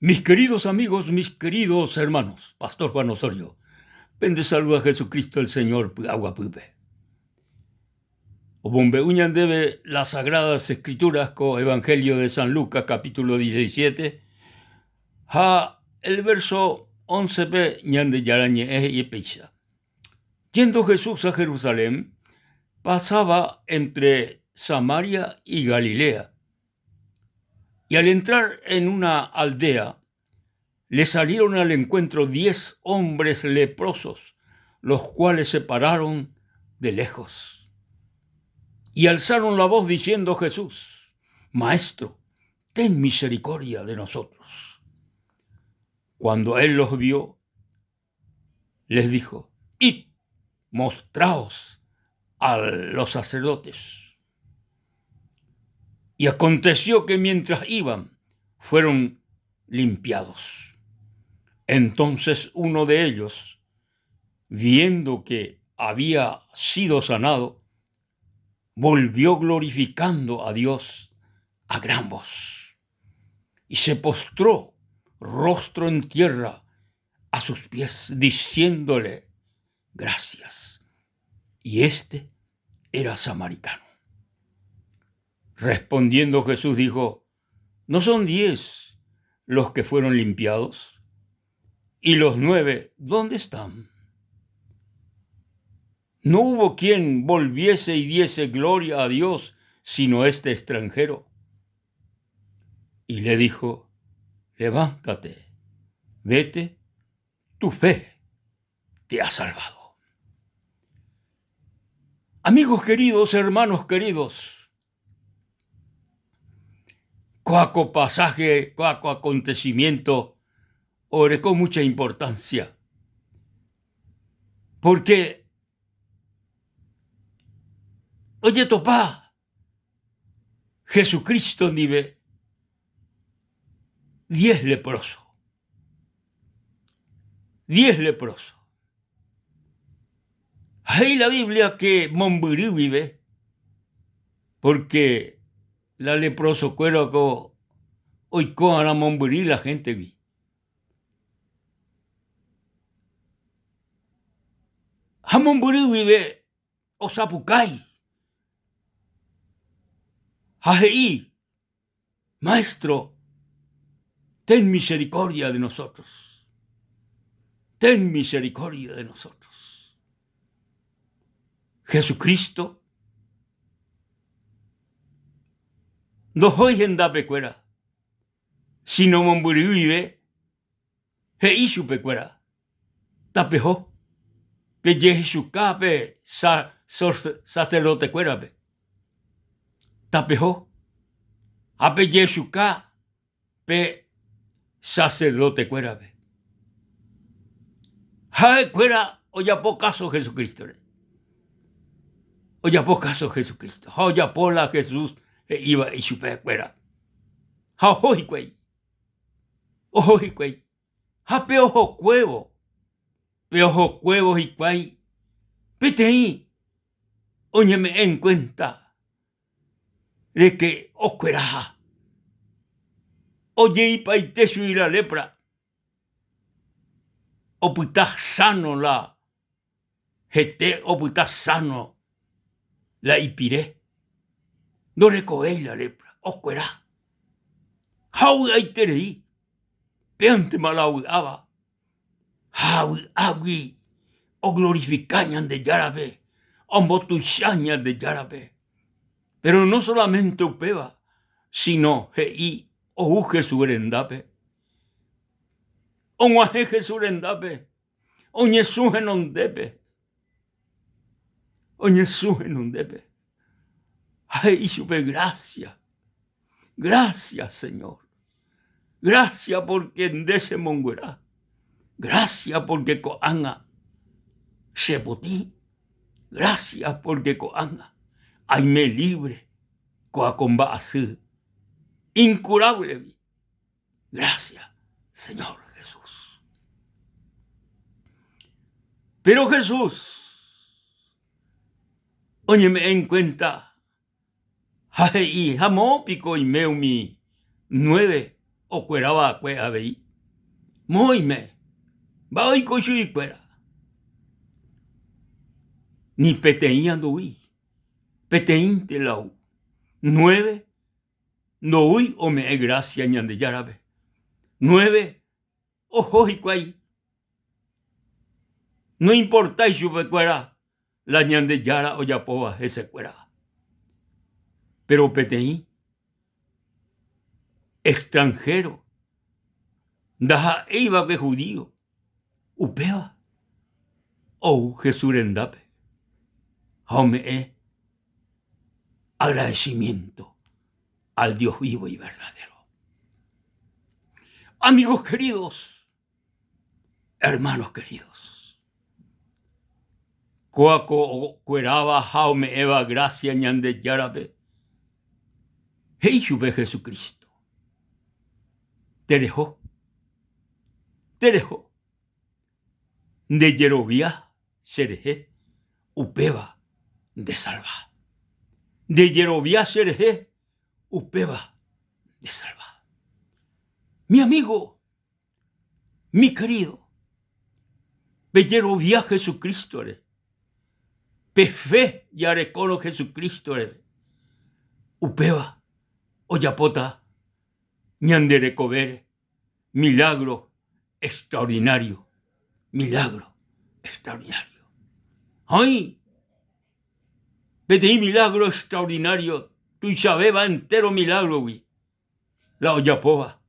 Mis queridos amigos, mis queridos hermanos, Pastor Juan Osorio, pende saluda a Jesucristo el Señor, agua pupe. O bombe uñan debe las Sagradas Escrituras co Evangelio de San Lucas, capítulo 17, ha el verso 11b, ñan de yarañe y pecha. Yendo Jesús a Jerusalén, pasaba entre Samaria y Galilea. Y al entrar en una aldea, le salieron al encuentro 10 hombres leprosos, los cuales se pararon de lejos. Y alzaron la voz diciendo: Jesús, Maestro, ten misericordia de nosotros. Cuando él los vio, les dijo: Id, mostraos a los sacerdotes. Y aconteció que mientras iban, fueron limpiados. Entonces uno de ellos, viendo que había sido sanado, volvió glorificando a Dios a gran voz y se postró rostro en tierra a sus pies, diciéndole gracias. Y este era samaritano. Respondiendo Jesús dijo: ¿no son 10 los que fueron limpiados? ¿Y los 9 dónde están? No hubo quien volviese y diese gloria a Dios, sino este extranjero. Y le dijo: levántate, vete, tu fe te ha salvado. Amigos queridos, hermanos queridos, coaco pasaje, coaco acontecimiento, ore con mucha importancia. Porque, oye, topá, Jesucristo nive 10 leprosos. 10 leprosos. Hay la Biblia que Momburí vive, porque la leproso cuero que hoy con la Momburí la gente vi. A Momburí vive Osapucay. Ajeí, Maestro, ten misericordia de nosotros. Ten misericordia de nosotros. Jesucristo no hoy en da pecuera, sino Momburí vive, he su pecuera, tapejó, pe Jesúca pe sacerdote cuera pe, tapejó, a pe Jesúca pe sacerdote cuera pe. Jae cuera oya po caso Jesucristo. Oya po caso Jesucristo. Oya po la Jesús iba y su pe cuera. Ja hoy cuey. Ojo cuey. Ja pe ojo cuevo. Pe ojo cuevo y cuey. Pete ahí. Oye me en cuenta de que os cuera. Oye y paitesu y la lepra. O puta sano la. Jete o puta sano la ipiré. No recovéis la lepra. Os cuera. How hay terei. Peante malawi aba. Hawi awi. O glorificañan de yarabe. O motuchañan de yarabe. Pero no solamente upeba, sino hei o Jesurendape. O muaje Jesurendape. O Jesús en ondepe. O Jesús en ondepe. Ay, supe gracia. Gracias, Señor. Gracias porque en ese monguerá. Gracias porque coanga sepotí. Gracias porque coanga ay me libre coacomba así. Incurable. Gracias, Señor Jesús. Pero Jesús, óyeme en cuenta. Ay, jamó pico y meumi 9 o cueraba cue abei. Moime, va hoy cochuy cuera. Ni peteín anduí, peteín te lau. 9, no uy o me gracia ñande yarabe. 9, ojo y cuay. No importa y su cuera, la ñande yara o yapoa ese cuera. Pero peteín, extranjero, daja iba que judío, upea, o jesurendape, jaume agradecimiento al Dios vivo y verdadero. Amigos queridos, hermanos queridos, coaco cueraba jaume eva gracia ñande yarabe, heisube Jesucristo, te dejó, de Yerovia serejé, upeba de salva, de Yerovia serejé, upeba de salva. Mi amigo, mi querido, pe Yerovia Jesucristo, pe fe yarecono Jesucristo, upeba, oyapota, ñandere cobere, milagro extraordinario, milagro extraordinario. ¡Ay! Pedí milagro extraordinario, tu sabeba entero milagro, güey. La oyapova,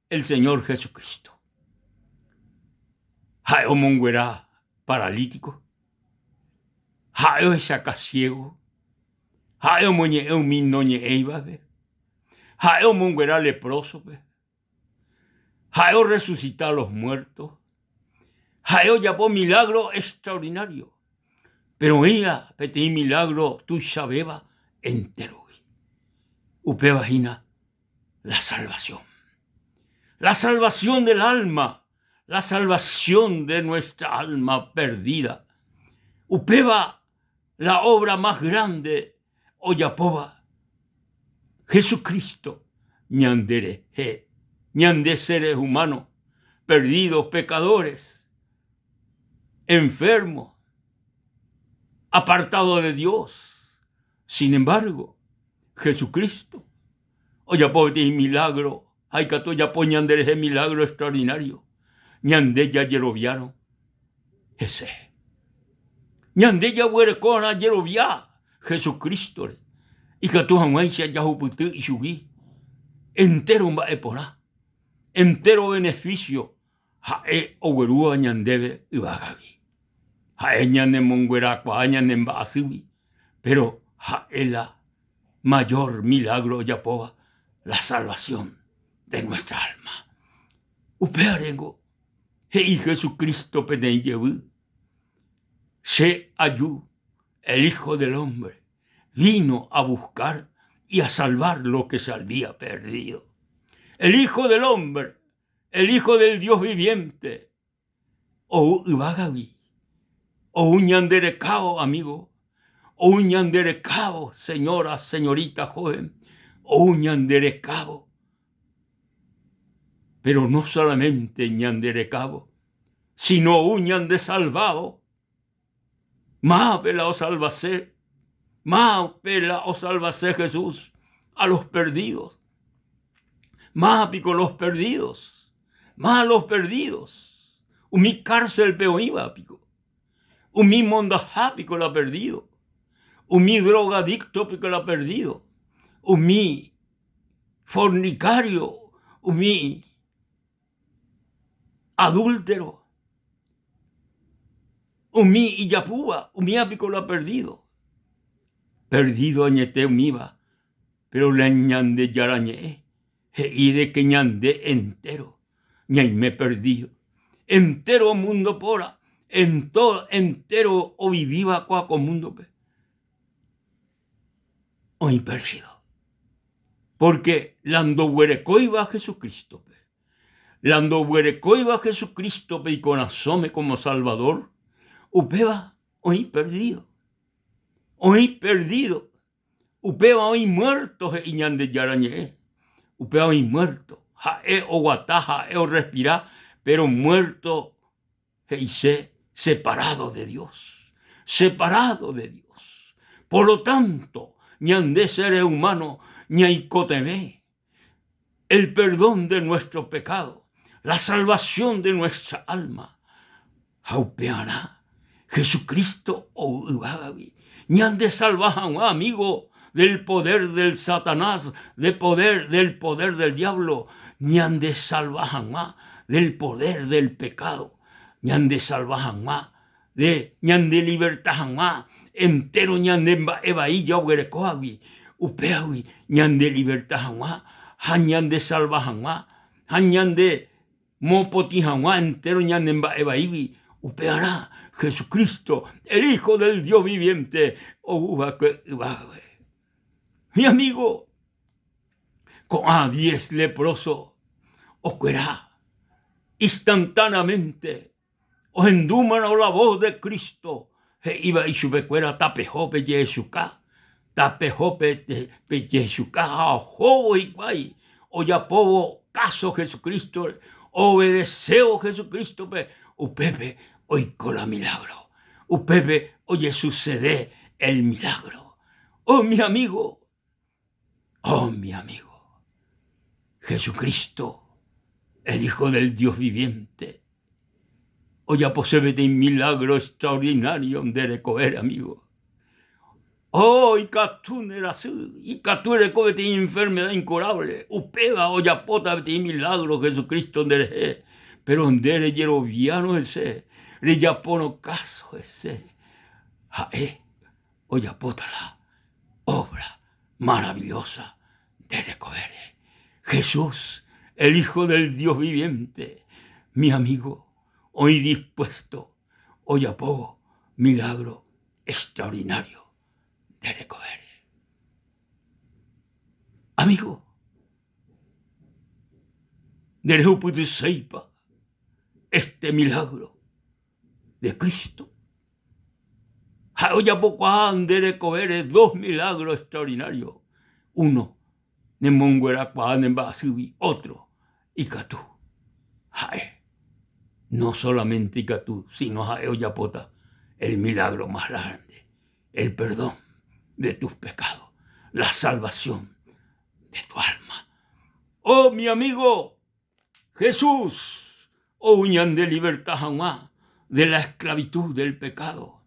el Señor Jesucristo. Jaeo monguera paralítico, jaeo esaca ciego, jaeo moñe eumin noñe eibabe, jaeo monguera leproso, jaeo resucitar a los muertos, jaeo yapó milagro extraordinario. Pero ella pedí milagro tu sabeba entero. Upevagina la salvación. La salvación del alma, la salvación de nuestra alma perdida. Upeva la obra más grande, oyapova. Jesucristo, ñandere, ñande seres humanos, perdidos, pecadores, enfermos, apartado de Dios. Sin embargo, Jesucristo, oyapo de milagro, hay que toyapo ñandere milagro extraordinario, ñande ya yeroviano, ese. Ñande ya huerecona yerovia, Jesucristo, y que tu hanguaisia ya huputu y subí, entero va epona, entero beneficio, jae owerua ñandebe y bagavi. Jaeñane monguera cuañane mbasiwi, pero jaela mayor milagro yapoa, la salvación de nuestra alma. Upearengo, hei Jesucristo peneyevu, se ayú, el Hijo del Hombre, vino a buscar y a salvar lo que se había perdido. El Hijo del Hombre, el Hijo del Dios viviente, o ubagavi, o un ñanderecao, amigo, o un ñanderecao, señora, señorita joven, o un ñanderecao. Pero no solamente ñanderecao, sino un ñande salvado. Más pela o salvase, más pela o salvase Jesús a los perdidos. Más pico los perdidos, más los perdidos. Mi cárcel peo iba pico. Mi mondajá pico la perdido. Mi drogadicto pico la perdido. Mi fornicario. Mi adúltero. Mi iyapúa. Mi apico la perdido. Perdido añete umiba. Pero la ñande yarañe. Y de que ñande entero. Ñaime perdido. Entero mundo pora. En todo entero o viviva cuaco mundo pe. Hoy perdido. Porque lando huerecoiba Jesucristo pe. Lando huerecoiba Jesucristo pe y con asome como Salvador. Upeba hoy perdido. Hoy perdido. Upeba hoy muerto y ñande yarañe. Upeba hoy muerto. jae o guatá, jae o respirá, pero muerto, heise, separado de Dios, separado de Dios. Por lo tanto, ñande seres humanos, ñaicoteme, el perdón de nuestro pecado, la salvación de nuestra alma, jaupeana, Jesucristo o ubagavi, ñande salvajan, amigo, del poder del Satanás, del poder del diablo, ñande salvajan del poder del pecado, ñande salvajan ñande libertajan entero ñande evaí yaugerecoavi, upeavi, ñande libertajan ñande salvajan ñande mopotijan entero ñande evaí, upeará Jesucristo, el Hijo del Dios viviente, mi amigo, con 10 leprosos, oscuerá instantáneamente, os enduman a la voz de Cristo, iba y su becuera tapejope yesuca, tapejope yesuca, a jobo y guay, o ya povo caso Jesucristo, obedeceo Jesucristo, upepe, oico la milagro, upepe, oye sucede el milagro. Oh, mi amigo, Jesucristo, el Hijo del Dios viviente, oye posee de un milagro extraordinario de recoger, amigo. Oh, y catú era así, y catú recoge de enfermedad incurable, upega oye pota de milagro Jesucristo de pero donde yeroviano ese, le yapono caso ese, oye pota la obra maravillosa de recoger. Jesús, el Hijo del Dios viviente, mi amigo, hoy dispuesto, hoy apogo, milagro extraordinario de recoger. Amigo, de seipa este milagro de Cristo. Hoy apogo han de recoger 2 milagros extraordinarios. Uno, de Monguera en Basubi, otro, Icatú. No solamente Icatú, sino Oyapota, el milagro más grande, el perdón de tus pecados, la salvación de tu alma. Oh, mi amigo, Jesús, ñan de libertad jamás de la esclavitud del pecado.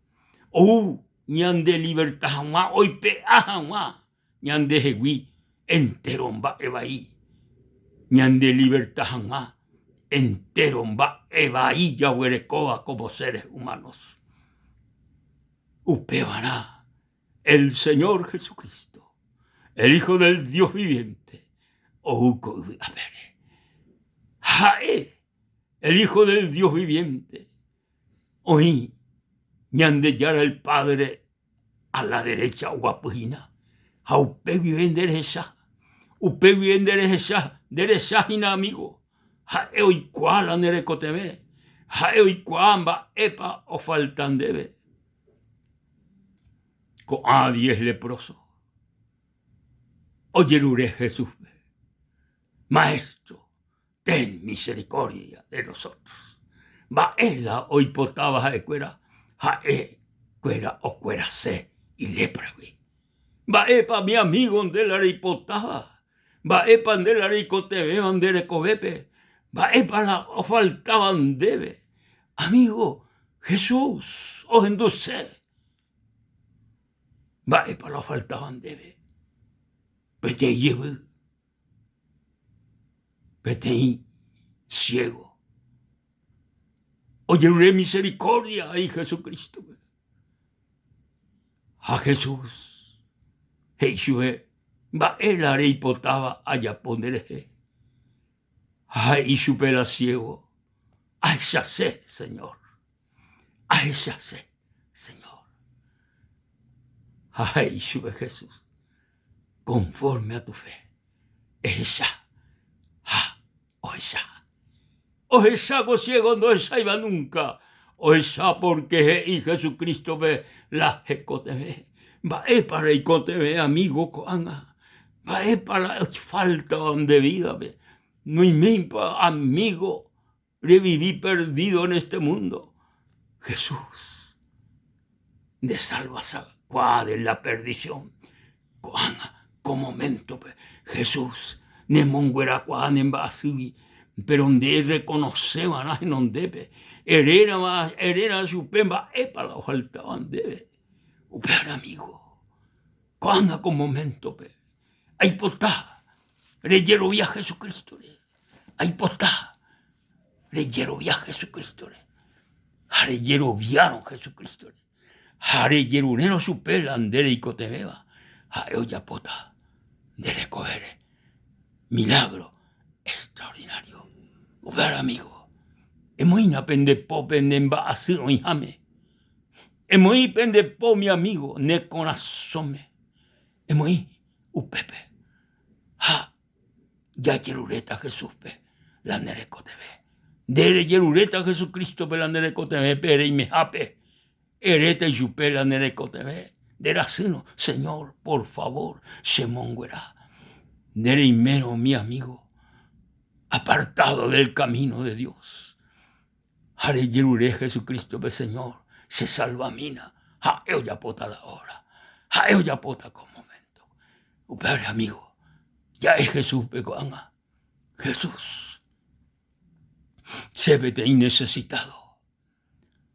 Ñan de libertad jamás, hoy pea jamás, ñan de jeguí, enteromba evaí, ñan de libertad jamás, enteromba evaí yahuerecoa como seres humanos. Upebará el Señor Jesucristo, el Hijo del Dios viviente, el Hijo del Dios viviente, hoy ñan de yara el Padre a la derecha guapujina, upe viven derecha, upe viven derecha hina amigo, hoy cuala nerecoteme, hoy cuamba epa o faltan debe. Con 10 leprosos, oyerure Jesús, Maestro, ten misericordia de nosotros. Baela hoy potaba jaecuera, cuera o cuera se y lepra. Baepa mi amigo donde la ripotaba, baepa de la ricotebe bandere cobepe, baepa la o faltaban debe. Amigo, Jesús, os enduce. Baepa la faltaban debe. Pete lleve, pete ciego. Oye, misericordia ahí Jesucristo. A Jesús, Jesús, va el haré potaba allá poneré. Ay, supera ciego. Ay, ya sé, Señor. Ay, ya sé, Señor. Ay, sube Jesús, conforme a tu fe. Ella, o ella ciego no ella iba nunca. O ella porque y Jesucristo ve la jecoteve. Va para y coteve amigo coanga. Va para la falta de vida ve. no hay amigo, reviví perdido en este mundo. Jesús, de salvación, de la perdición. Con momento, Jesús, ne monguera cuán en basivi, pero donde reconoceba en debe, herera su pemba, epa la faltaban debe. Pero amigo, cuán con momento, hay potá, reyero vía Jesucristo, hay potá, reyero vía Jesucristo, reyero viaron Jesucristo, reyero nero su pela andere y cotebeba, oya pota, de recoger milagro extraordinario. Ver amigo, muy pende po pende así o jame, muy pende po mi amigo ne conasome, muy upepe, ya yerureta Jesús pe la nereco teve, de yerureta Jesucristo pe la nereco teve pere y me jape, ereta y yupe la nereco teve, de racino, Señor, por favor, se monguerá. Nere y menos mi amigo, apartado del camino de Dios. Hare yerure Jesucristo, be Señor, se salva mina. Ha ya pota la hora. Ha ya pota con momento. Upere amigo, ya es Jesús pecoanga. Jesús, se vete necesitado.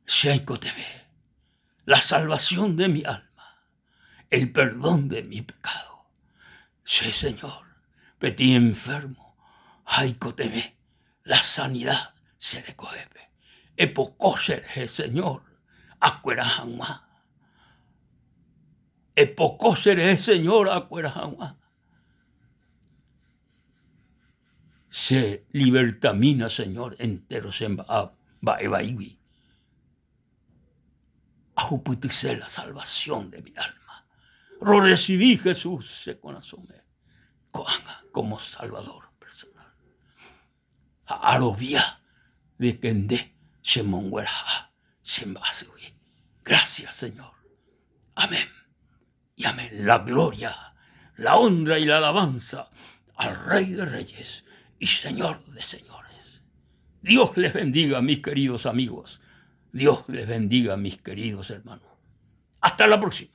Sheiko te ve, la salvación de mi alma, el perdón de mi pecado. Sí, Señor, vete enfermo. Haiko te ve, la sanidad se le cohepe. Epocóser, Señor, acuerajangua. Epocóser, Señor, acuerajangua. Se libertamina, Señor, enteros en baebaibi. Ajuputice la salvación de mi alma. Lo recibí, Jesús, se conasume como Salvador personal. Arovía de Kende se monguera se mbasui. Gracias, Señor. Amén. Y amén. La gloria, la honra y la alabanza al Rey de Reyes y Señor de Señores. Dios les bendiga, mis queridos amigos. Dios les bendiga, mis queridos hermanos. Hasta la próxima.